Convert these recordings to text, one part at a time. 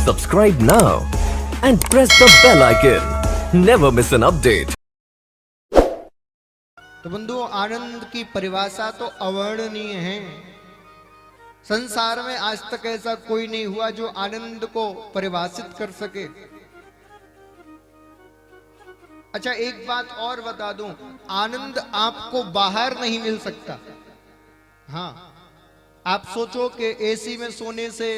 Subscribe now and press the bell icon. Never miss an update. तो बंधुओं, आनंद की परिभाषा तो अवर्णनीय है। संसार में आज तक ऐसा कोई नहीं हुआ जो आनंद को परिभाषित कर सके। अच्छा, एक बात और बता दूं, आनंद आपको बाहर नहीं मिल सकता। हाँ, आप सोचो कि एसी में सोने से,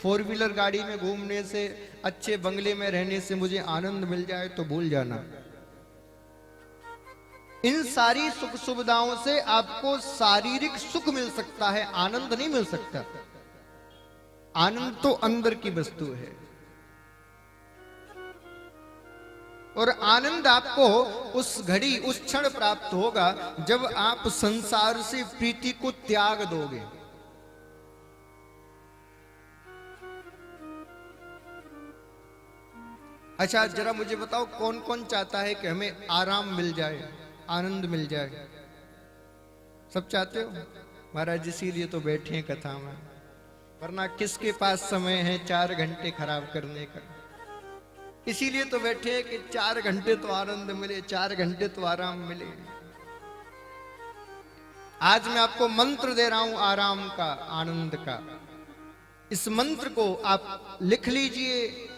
फोर व्हीलर गाड़ी में घूमने से, अच्छे बंगले में रहने से मुझे आनंद मिल जाए तो भूल जाना। इन सारी सुख सुविधाओं से आपको शारीरिक सुख मिल सकता है, आनंद नहीं मिल सकता। आनंद तो अंदर की वस्तु है। और आनंद आपको उस घड़ी, उस क्षण प्राप्त होगा जब आप संसार से प्रीति को त्याग दोगे। अच्छा, जरा मुझे बताओ, कौन कौन चाहता है कि हमें आराम मिल जाए, आनंद मिल जाए? सब चाहते हो महाराज, इसीलिए तो बैठे हैं कथा में, वरना किसके पास समय है 4 घंटे खराब करने का। इसीलिए तो बैठे हैं कि 4 घंटे तो आनंद मिले, 4 घंटे तो आराम मिले। आज मैं आपको मंत्र दे रहा हूं आराम का, आनंद का। इस मंत्र को आप लिख लीजिए,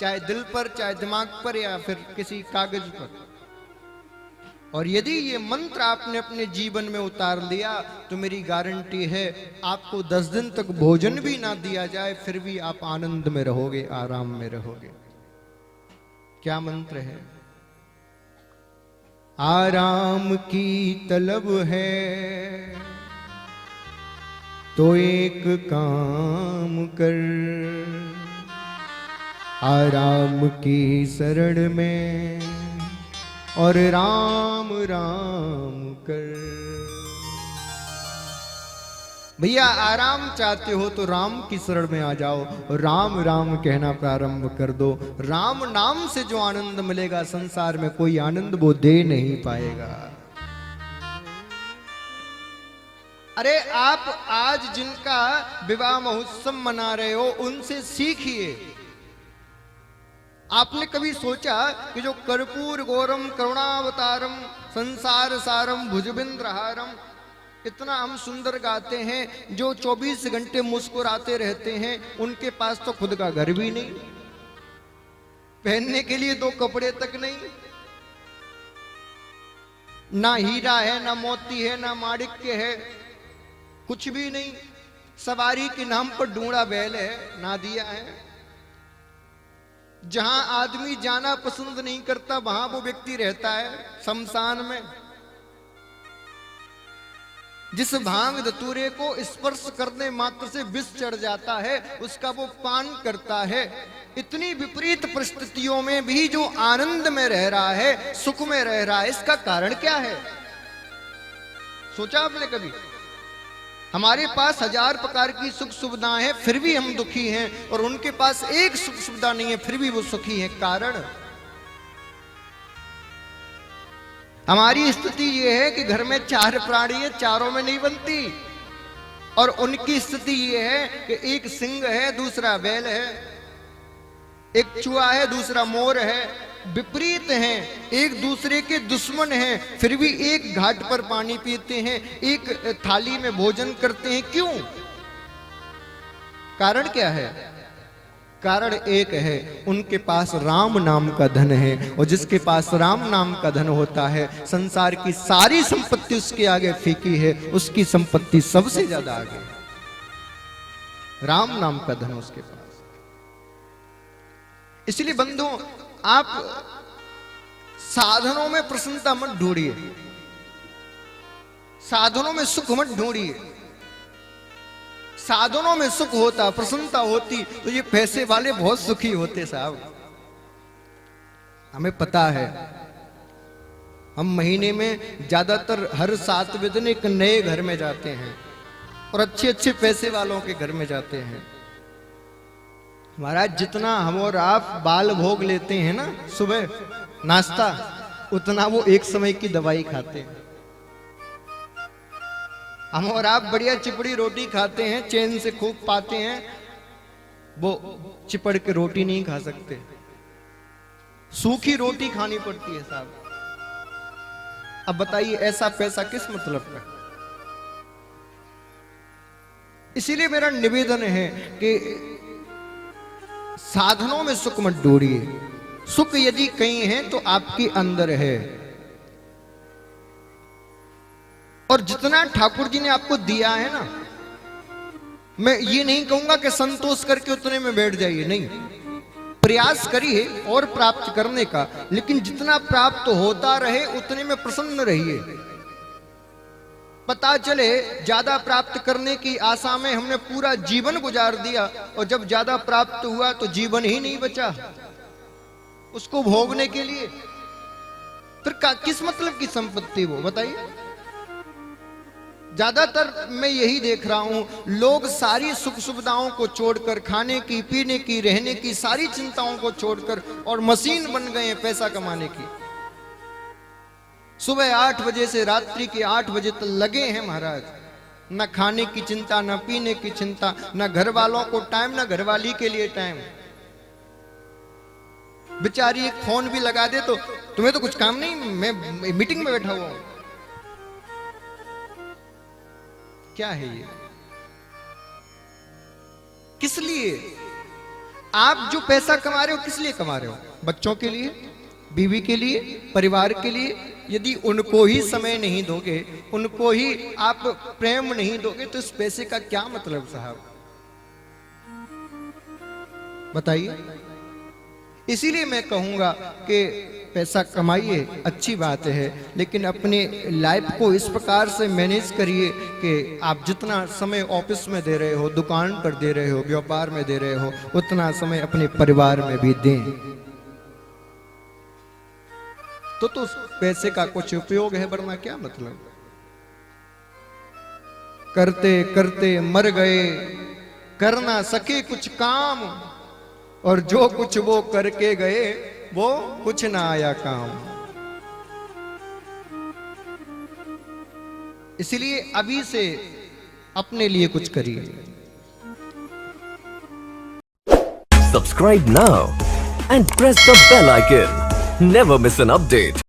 चाहे दिल पर, चाहे दिमाग पर, या फिर किसी कागज पर। और यदि ये मंत्र आपने अपने जीवन में उतार लिया तो मेरी गारंटी है, आपको 10 दिन तक भोजन भी ना दिया जाए फिर भी आप आनंद में रहोगे, आराम में रहोगे। क्या मंत्र है? आराम की तलब है तो एक काम कर, आराम की शरण में और राम राम कर। भैया, आराम चाहते हो तो राम की शरण में आ जाओ और राम राम कहना प्रारंभ कर दो। राम नाम से जो आनंद मिलेगा, संसार में कोई आनंद वो दे नहीं पाएगा। अरे, आप आज जिनका विवाह महोत्सव मना रहे हो उनसे सीखिए। आपने कभी सोचा कि जो कर्पूर गौरम करुणावतारम संसार सारम भुजबिंद्रहारम, इतना हम सुंदर गाते हैं, जो 24 घंटे मुस्कुराते रहते हैं, उनके पास तो खुद का घर भी नहीं, पहनने के लिए 2 कपड़े तक नहीं, ना हीरा है, ना मोती है, ना माणिक्य है, कुछ भी नहीं। सवारी के नाम पर ढूंढा बैल है, ना दिया है। जहां आदमी जाना पसंद नहीं करता वहां वो व्यक्ति रहता है, शमशान में। जिस भांग धतूरे को स्पर्श करने मात्र से विष चढ़ जाता है, उसका वो पान करता है। इतनी विपरीत परिस्थितियों में भी जो आनंद में रह रहा है, सुख में रह रहा है, इसका कारण क्या है? सोचा आपने कभी? हमारे पास 1000 प्रकार की सुख सुविधाएं हैं, फिर भी हम दुखी हैं, और उनके पास एक सुख सुविधा नहीं है, फिर भी वो सुखी है। कारण? हमारी स्थिति ये है कि घर में 4 प्राणी है, चारों में नहीं बनती, और उनकी स्थिति ये है कि एक सिंह है, दूसरा बैल है, एक चूहा है, दूसरा मोर है। विपरीत हैं, एक दूसरे के दुश्मन हैं, फिर भी एक घाट पर पानी पीते हैं, एक थाली में भोजन करते हैं। क्यों? कारण क्या है? कारण एक है, उनके पास राम नाम का धन है, और जिसके पास राम नाम का धन होता है, संसार की सारी संपत्ति उसके आगे फीकी है, उसकी संपत्ति सबसे ज्यादा आगे। राम नाम का धन उसके पास। इसलिए बंधुओं, आप साधनों में प्रसन्नता मत ढूंढिए, साधनों में सुख मत ढूंढिए। साधनों में सुख होता, प्रसन्नता होती तो ये पैसे वाले बहुत सुखी होते साहब। हमें पता है, हम महीने में ज्यादातर हर 7वें दिन एक नए घर में जाते हैं, और अच्छे अच्छे पैसे वालों के घर में जाते हैं। महाराज, जितना हम और आप बाल भोग लेते हैं ना सुबह नाश्ता, उतना वो एक समय की दवाई खाते हैं। हम और आप बढ़िया चिपड़ी रोटी खाते हैं, चैन से खूब पाते हैं, वो चिपड़ के रोटी नहीं खा सकते, सूखी रोटी खानी पड़ती है साहब। अब बताइए ऐसा पैसा किस मतलब का। इसीलिए मेरा निवेदन है कि साधनों में सुख मत ढूंढिए, सुख यदि कहीं है तो आपके अंदर है। और जितना ठाकुर जी ने आपको दिया है ना, मैं ये नहीं कहूंगा कि संतोष करके उतने में बैठ जाइए, नहीं, प्रयास करिए और प्राप्त करने का, लेकिन जितना प्राप्त होता रहे उतने में प्रसन्न रहिए। पता चले ज्यादा प्राप्त करने की आशा में हमने पूरा जीवन गुजार दिया और जब ज्यादा प्राप्त हुआ तो जीवन ही नहीं बचा उसको भोगने के लिए, फिर किस मतलब की संपत्ति वो, बताइए। ज्यादातर मैं यही देख रहा हूं, लोग सारी सुख सुविधाओं को छोड़कर, खाने की, पीने की, रहने की सारी चिंताओं को छोड़कर और मशीन बन गए हैं पैसा कमाने की। सुबह 8 बजे से रात्रि के 8 बजे तक लगे हैं महाराज, ना खाने की चिंता, ना पीने की चिंता, ना घर वालों को टाइम, ना घरवाली के लिए टाइम। बेचारी एक फोन भी लगा दे तो तुम्हें तो कुछ काम नहीं, मैं मीटिंग में बैठा हुआ हूं। क्या है ये? किस लिए आप जो पैसा कमा रहे हो, किस लिए कमा रहे हो? बच्चों के लिए, बीवी के लिए, परिवार के लिए। यदि उनको ही समय नहीं दोगे, उनको ही आप प्रेम नहीं दोगे तो इस पैसे का क्या मतलब साहब, बताइए। इसीलिए मैं कहूंगा कि पैसा कमाइए, अच्छी बात है, लेकिन अपने लाइफ को इस प्रकार से मैनेज करिए कि आप जितना समय ऑफिस में दे रहे हो, दुकान पर दे रहे हो, व्यापार में दे रहे हो, उतना समय अपने परिवार में भी दें। तो उस पैसे का कुछ उपयोग है, वरना क्या मतलब। करते करते मर गए, कर ना सके कुछ काम, और जो कुछ वो करके गए वो कुछ ना आया काम। इसलिए अभी से अपने लिए कुछ करिए। Subscribe now and press the bell icon. Never miss an update.